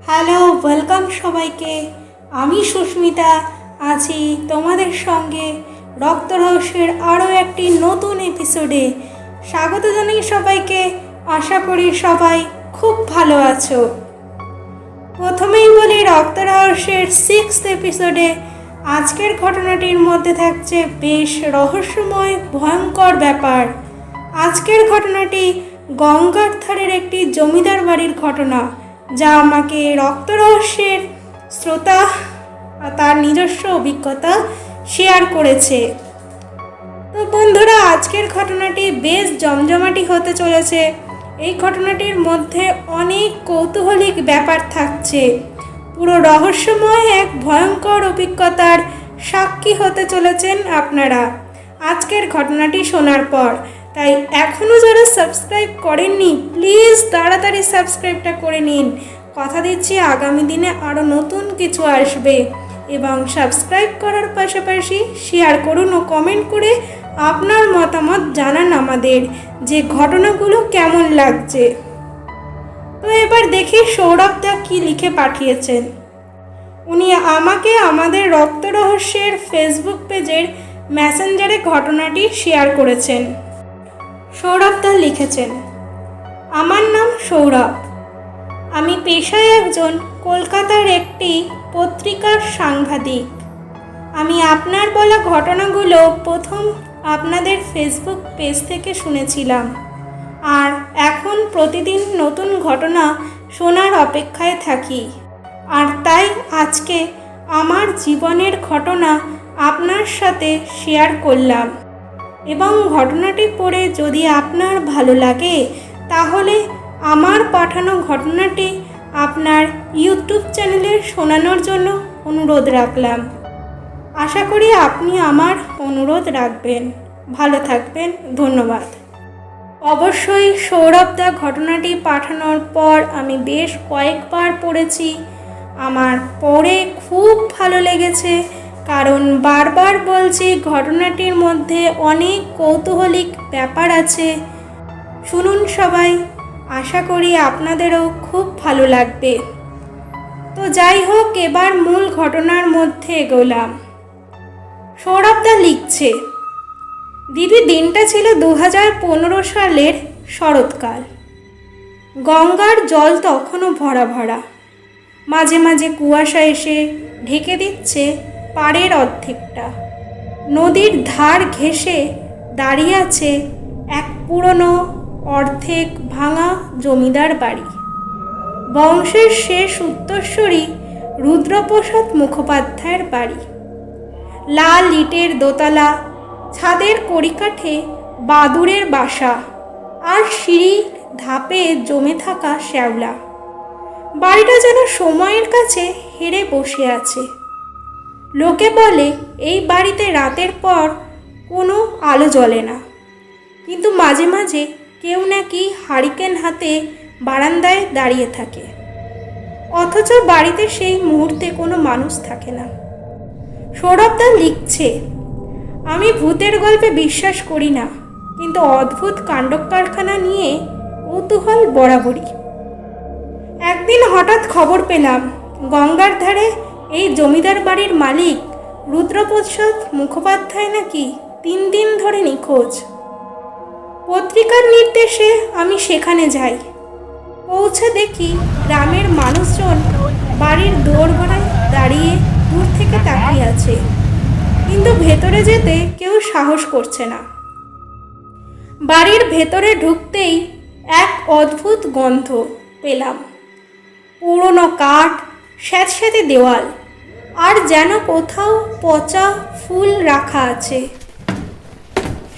Hello, welcome সবাইকে। আমি সুস্মিতা আছি তোমাদের সঙ্গে রক্ত রহস্যের আরও একটি নতুন এপিসোডে। স্বাগত জানাই সবাইকে। আশা করি সবাই খুব ভালো আছো। প্রথমেই বলি, রক্ত রহস্যের 6th এপিসোডে আজকের ঘটনাটির মধ্যে থাকছে বেশ রহস্যময় ভয়ঙ্কর ব্যাপার। আজকের ঘটনাটি গঙ্গার ধারের একটি জমিদার বাড়ির ঘটনা, যা আমাকে রক্ত রহস্যের শ্রোতা তার নিজস্ব অভিজ্ঞতা শেয়ার করেছে। তো বন্ধুরা, আজকের ঘটনাটি বেশ জমজমাটি হতে চলেছে। এই ঘটনাটির মধ্যে অনেক কৌতূহলিক ব্যাপার থাকছে। পুরো রহস্যময় এক ভয়ঙ্কর অভিজ্ঞতার সাক্ষী হতে চলেছেন আপনারা আজকের ঘটনাটি শোনার পর। তাই এখনও যারা সাবস্ক্রাইব করেননি, প্লিজ তাড়াতাড়ি সাবস্ক্রাইবটা করে নিন। কথা দিচ্ছি আগামী দিনে আরও নতুন কিছু আসবে। এবং সাবস্ক্রাইব করার পাশাপাশি শেয়ার করুন ও কমেন্ট করে আপনার মতামত জানান আমাদের যে ঘটনাগুলো কেমন লাগছে। তো এবার দেখি সৌরভদা কি লিখে পাঠিয়েছেন। উনি আমাকে আমাদের রক্ত রহস্যের ফেসবুক পেজের মেসেঞ্জারে ঘটনাটি শেয়ার করেছেন। সৌরভদা লিখেছেন, আমার নাম সৌরভ। আমি পেশায় একজন কলকাতার একটি পত্রিকার সাংবাদিক। আমি আপনার বলা ঘটনাগুলো প্রথম আপনাদের ফেসবুক পেজ থেকে শুনেছিলাম, আর এখন প্রতিদিন নতুন ঘটনা শোনার অপেক্ষায় থাকি। আর তাই আজকে আমার জীবনের ঘটনা আপনার সাথে শেয়ার করলাম। এবং ঘটনাটি পড়ে যদি আপনার ভালো লাগে, তাহলে আমার পাঠানো ঘটনাটি আপনার ইউটিউব চ্যানেলে শোনানোর জন্য অনুরোধ রাখলাম। আশা করি আপনি আমার অনুরোধ রাখবেন। ভালো থাকবেন। ধন্যবাদ। অবশ্যই সৌরভদা ঘটনাটি পাঠানোর পর আমি বেশ কয়েকবার পড়েছি। আমার পড়ে খুব ভালো লেগেছে, কারণ বারবার বলছি ঘটনাটির মধ্যে অনেক কৌতূহলিক ব্যাপার আছে। শুনুন সবাই, আশা করি আপনাদেরও খুব ভালো লাগবে। তো যাই হোক, এবার মূল ঘটনার মধ্যে এগোলাম। সৌরভদা লিখছে, দিদি, দিনটা ছিল 2015 সালের শরৎকাল। গঙ্গার জল তখনও ভরা ভরা। মাঝে মাঝে কুয়াশা এসে ঢেকে দিচ্ছে পাড়ের অর্ধেকটা। নদীর ধার ঘেঁষে দাঁড়িয়ে আছে এক পুরনো অর্ধেক ভাঙা জমিদার বাড়ি। বংশের শেষ উত্তরসূরি রুদ্রপ্রসাদ মুখোপাধ্যায়ের বাড়ি। লাল ইটের দোতলা, ছাদের কড়িকাঠে বাদুড়ের বাসা, আর সিঁড়ির ধাপে জমে থাকা শ্যাওলা। বাড়িটা যেন সময়ের কাছে হেরে বসে আছে। লোকে বলে এই বাড়িতে রাতের পর কোনো আলো জ্বলে না, কিন্তু মাঝে মাঝে কেউ নাকি হারিকেন হাতে বারান্দায় দাঁড়িয়ে থাকে। অথচ বাড়িতে সেই মুহূর্তে কোনো মানুষ থাকে না। সৌরভদা লিখছে, আমি ভূতের গল্পে বিশ্বাস করি না, কিন্তু অদ্ভুত কাণ্ডকারখানা নিয়ে কৌতূহল বরাবরই। একদিন হঠাৎ খবর পেলাম গঙ্গার ধারে এই জমিদার বাড়ির মালিক রুদ্রপ্রসাদ মুখোপাধ্যায় নাকি 3 দিন ধরে নিখোঁজ। পত্রিকার নির্দেশে আমি সেখানে যাই। পৌঁছে দেখি গ্রামের মানুষজন বাড়ির দোরগোড়ায় দাঁড়িয়ে দূর থেকে তাকিয়ে আছে, কিন্তু ভেতরে যেতে কেউ সাহস করছে না। বাড়ির ভেতরে ঢুকতেই এক অদ্ভুত গন্ধ পেলাম। পুরনো কাঠ, স্যাঁতস্যাঁতে দেওয়াল, আর যেন কোথাও পচা ফুল রাখা আছে।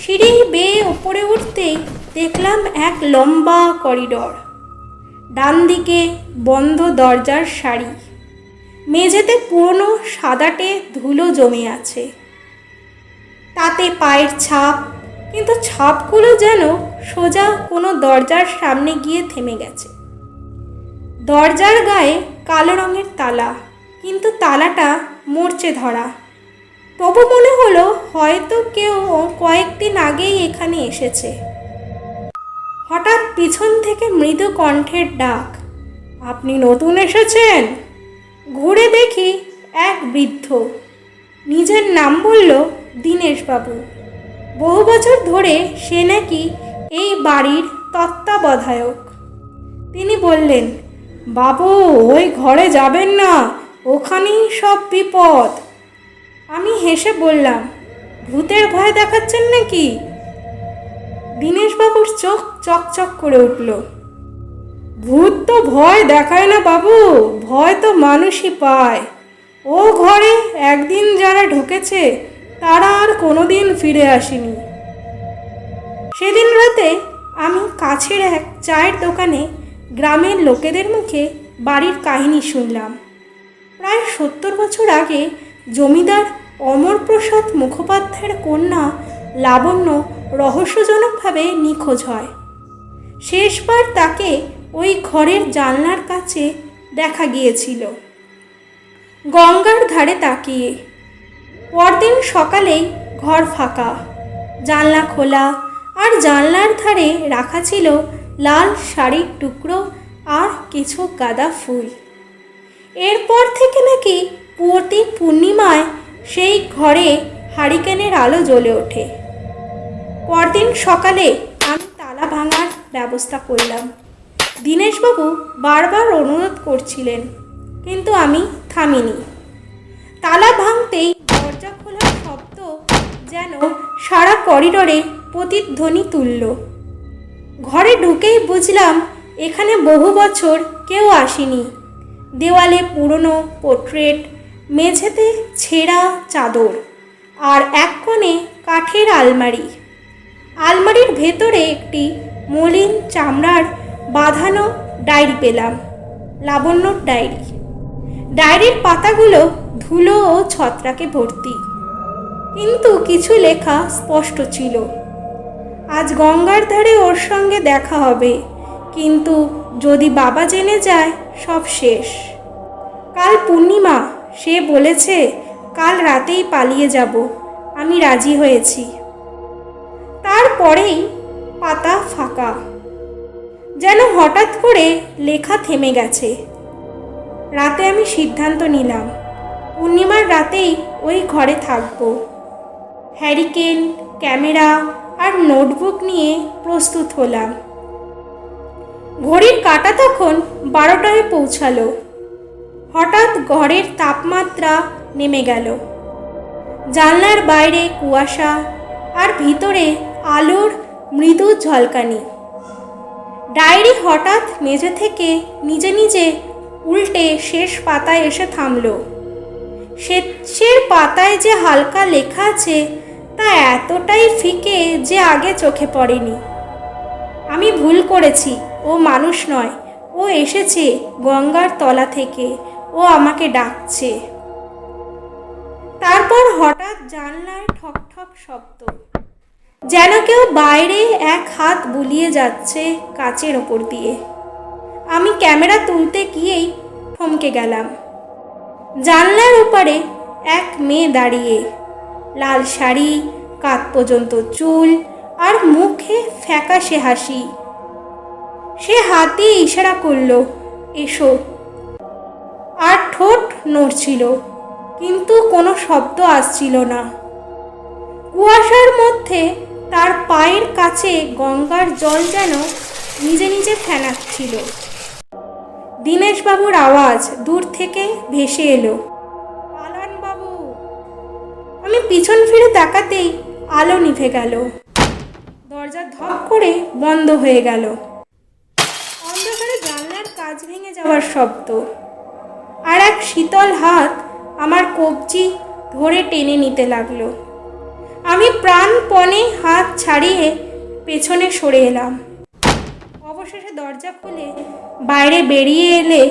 সিঁড়ি বেয়ে উপরে উঠতেই দেখলাম এক লম্বা করিডর। ডান দিকে বন্ধ দরজার সারি। মেঝেতে পুরনো সাদাটে ধুলো জমে আছে, তাতে পায়ের ছাপ, কিন্তু ছাপগুলো যেন সোজা কোনো দরজার সামনে গিয়ে থেমে গেছে। দরজার গায়ে কালো রঙের তালা, কিন্তু তালাটা মরচে ধরা। তবু মনে হলো হয়তো কেউ কয়েকদিন আগেই এখানে এসেছে। হঠাৎ পিছন থেকে মৃদু কণ্ঠের ডাক, আপনি নতুন এসেছেন? ঘুরে দেখি এক বৃদ্ধ। নিজের নাম বলল দীনেশবাবু। বহু বছর ধরে সে নাকি এই বাড়ির তত্ত্বাবধায়ক। তিনি বললেন, বাবু ওই ঘরে যাবেন না, ওখানেই সব বিপদ। আমি হেসে বললাম, ভূতের ভয় দেখাচ্ছেন নাকি? দীনেশবাবুর চোখ চকচক করে উঠল। ভূত তো ভয় দেখায় না বাবু, ভয় তো মানুষই পায়। ও ঘরে একদিন যারা ঢুকেছে তারা আর কোনোদিন ফিরে আসেনি। সেদিন রাতে আমি কাছের এক চায়ের দোকানে গ্রামের লোকেদের মুখে বাড়ির কাহিনী শুনলাম। প্রায় 70 বছর আগে জমিদার অমরপ্রসাদ মুখোপাধ্যায়ের কন্যা লাবণ্য রহস্যজনকভাবে নিখোঁজ হয়। শেষবার তাকে ওই ঘরের জানলার কাছে দেখা গিয়েছিল, গঙ্গার ধারে তাকিয়ে। পরদিন সকালেই ঘর ফাঁকা, জানলা খোলা, আর জানলার ধারে রাখা ছিল লাল শাড়ির টুকরো আর কিছু গাঁদা ফুল। এরপর থেকে নাকি প্রতি পূর্ণিমায় সেই ঘরে হারিকেনের আলো জ্বলে ওঠে। পরদিন সকালে আমি তালা ভাঙার ব্যবস্থা করলাম। দীনেশবাবু বারবার অনুরোধ করছিলেন, কিন্তু আমি থামিনি। তালা ভাঙতেই দরজা খোলার শব্দ যেন সারা করিডোরে প্রতিধ্বনি তুলল। ঘরে ঢুকেই বুঝলাম এখানে বহু বছর কেউ আসেনি। দেওয়ালে পুরনো পোর্ট্রেট, মেঝেতে ছেঁড়া চাদর, আর এক কোণে কাঠের আলমারি। আলমারির ভেতরে একটি মলিন চামড়ার বাঁধানো ডায়েরি পেলাম, লাবণ্যর ডায়েরি। ডায়েরির পাতাগুলো ধুলো ও ছত্রাকে ভর্তি, কিন্তু কিছু লেখা স্পষ্ট ছিল। আজ গঙ্গার ধারে ওর সঙ্গে দেখা হবে, কিন্তু যদি বাবা জেনে যায় সব শেষ। কাল পূর্ণিমা, সে বলেছে কাল রাতেই পালিয়ে যাব। আমি রাজি হয়েছি। তারপরেই পাতা ফাঁকা, যেন হঠাৎ করে লেখা থেমে গেছে। রাতে আমি সিদ্ধান্ত নিলাম পূর্ণিমার রাতেই ওই ঘরে থাকব। হ্যারিকেন, ক্যামেরা আর নোটবুক নিয়ে প্রস্তুত হলাম। ঘড়ির কাঁটা তখন 12টায় পৌঁছালো। হঠাৎ ঘরের তাপমাত্রা নেমে গেল। জানলার বাইরে কুয়াশা, আর ভিতরে আলোর মৃদু ঝলকানি। ডায়েরি হঠাৎ মেঝে থেকে নিজে নিজে উল্টে শেষ পাতায় এসে থামল। শেষের পাতায় যে হালকা লেখা আছে তা এতটাই ফিকে যে আগে চোখে পড়েনি। আমি ভুল করেছি, ও মানুষ নয়, ও এসেছে গঙ্গার তলা থেকে, ও আমাকে ডাকছে। তারপর হঠাৎ জানলায় ঠক ঠক শব্দ, যেন কেউ বাইরে এক হাত বুলিয়ে যাচ্ছে কাচের ওপর দিয়ে। আমি ক্যামেরা তুলতে গিয়েই থমকে গেলাম। জানলার ওপারে এক মেয়ে দাঁড়িয়ে, লাল শাড়ি, কাঁধ পর্যন্ত চুল, আর মুখে ফ্যাকাশে হাসি। সে হাত দিয়ে ইশারা করল, এসো, আর ঠোঁট নড়ছিল, কিন্তু কোনো শব্দ আসছিল না। কুয়াশার মধ্যে তার পায়ের কাছে গঙ্গার জল যেন নিজে নিজে ফেনাচ্ছিল। দীনেশবাবুর আওয়াজ দূর থেকে ভেসে এলো, পালান বাবু। আমি পিছন ফিরে তাকাতেই আলো নিভে গেল। দরজা ধপ করে বন্ধ হয়ে গেল। অন্ধকারে জানলার কাঁচ ভেঙে যাওয়ার শব্দ, আর এক শীতল হাত আমার কবজি ধরে টেনে নিতে লাগলো। আমি প্রাণপণে হাত ছাড়িয়ে পেছনে সরে এলাম। অবশেষে দরজা খুলে বাইরে বেরিয়ে এলে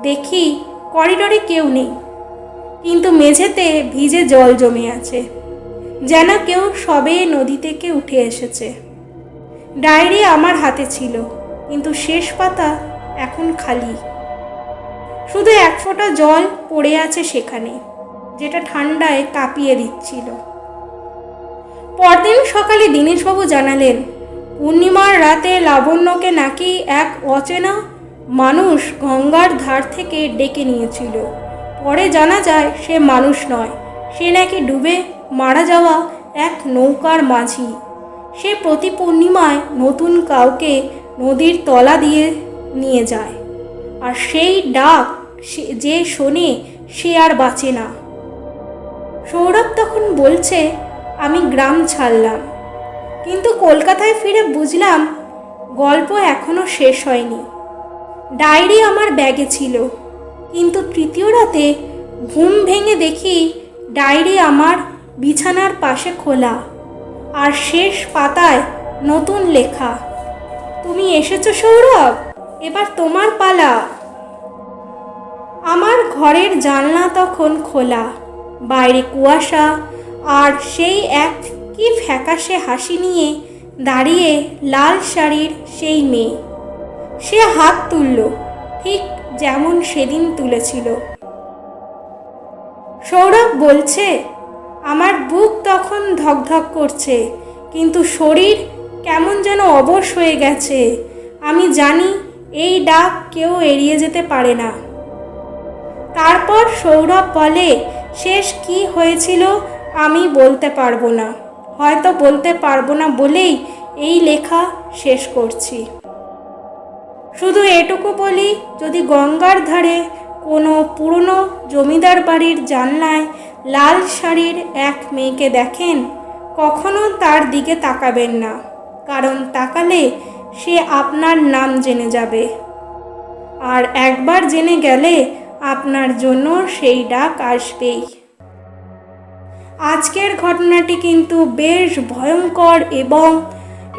দেখি করিডোরে কেউ নেই, কিন্তু মেঝেতে ভিজে জল জমে আছে, যেন কেউ সবে নদী থেকে উঠে এসেছে। ডায়েরি আমার হাতে ছিল, কিন্তু শেষ পাতা এখন খালি। শুধু এক ফোঁটা জল পড়ে আছে সেখানে, যেটা ঠান্ডায় কাঁপিয়ে দিচ্ছিল। পরদিন সকালে দীনেশবাবু জানালেন, পূর্ণিমার রাতে লাবণ্যকে নাকি এক অচেনা মানুষ গঙ্গার ধার থেকে ডেকে নিয়েছিল। পরে জানা যায় সে মানুষ নয়, সে নাকি ডুবে মারা যাওয়া এক নৌকার মাঝি। সে প্রতি পূর্ণিমায় নতুন কাউকে নদীর তলা দিয়ে নিয়ে যায়, আর সেই ডাক যে শোনে সে আর বাঁচে না। সৌরভ তখন বলছে, আমি গ্রাম ছাড়লাম, কিন্তু কলকাতায় ফিরে বুঝলাম গল্প এখনো শেষ হয়নি। ডায়েরি আমার ব্যাগে ছিল, কিন্তু তৃতীয় রাতে ঘুম ভেঙে দেখি ডায়েরি আমার বিছানার পাশে খোলা, আর শেষ পাতায় নতুন লেখা, তুমি এসেছো সৌরভ, এবার তোমার পালা। আমার ঘরের জানলা তখন খোলা, বাইরে কুয়াশা, আর সেই এক কি ফ্যাকাশে হাসি নিয়ে দাঁড়িয়ে লাল শাড়ির সেই মেয়ে। সে হাত তুলল, ঠিক যেমন সেদিন তুলেছিল। সৌরভ বলছে, আমার বুক তখন ধকধক করছে, কিন্তু শরীর কেমন যেন অবশ হয়ে গেছে। আমি জানি এই ডাক কেউ এড়িয়ে যেতে পারে না। তারপর সৌরভ বলে, শেষ কি হয়েছিল আমি বলতে পারবো না, হয়তো বলতে পারবো না বলেই এই লেখা শেষ করছি। শুধু এটুকু বলি, যদি গঙ্গার ধারে কোনো পুরনো জমিদার বাড়ির জানলায় লাল শাড়ির এক মেয়েকে দেখেন, কখনো তার দিকে তাকাবেন না, কারণ তাকালে সে আপনার নাম জেনে যাবে, আর একবার জেনে গেলে আপনার জন্য সেই ডাক আসবেই। আজকের ঘটনাটি কিন্তু বেশ ভয়ঙ্কর, এবং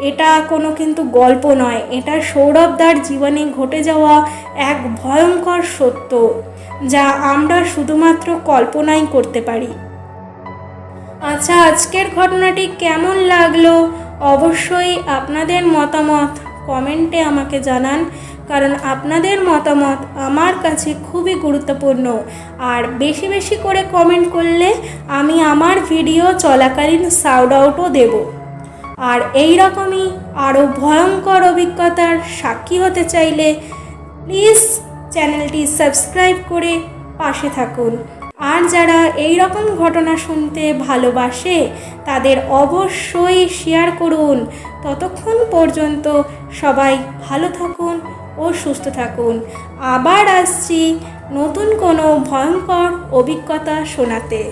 এটা কোনো কিন্তু গল্প নয়, এটা সৌরভদার জীবনে ঘটে যাওয়া এক ভয়ঙ্কর সত্য, যা আমরা শুধুমাত্র কল্পনাই করতে পারি। আচ্ছা, আজকের ঘটনাটি কেমন লাগলো অবশ্যই আপনাদের মতামত কমেন্টে আমাকে জানান, কারণ আপনাদের মতামত আমার কাছে খুবই গুরুত্বপূর্ণ। আর বেশি বেশি করে কমেন্ট করলে আমি আমার ভিডিও চলাকালীন সাউন্ড আউটও দেব। আর এই রকমই আরও ভয়ঙ্কর অভিজ্ঞতার সাক্ষী হতে চাইলে প্লিজ চ্যানেলটি সাবস্ক্রাইব করে পাশে থাকুন। আর যারা এই রকম ঘটনা শুনতে ভালোবাসে তাদের অবশ্যই শেয়ার করুন। ততক্ষণ পর্যন্ত সবাই ভালো থাকুন ও সুস্থ থাকুন। আবার আসছি নতুন কোনো ভয়ঙ্কর অভিজ্ঞতা শোনাতে।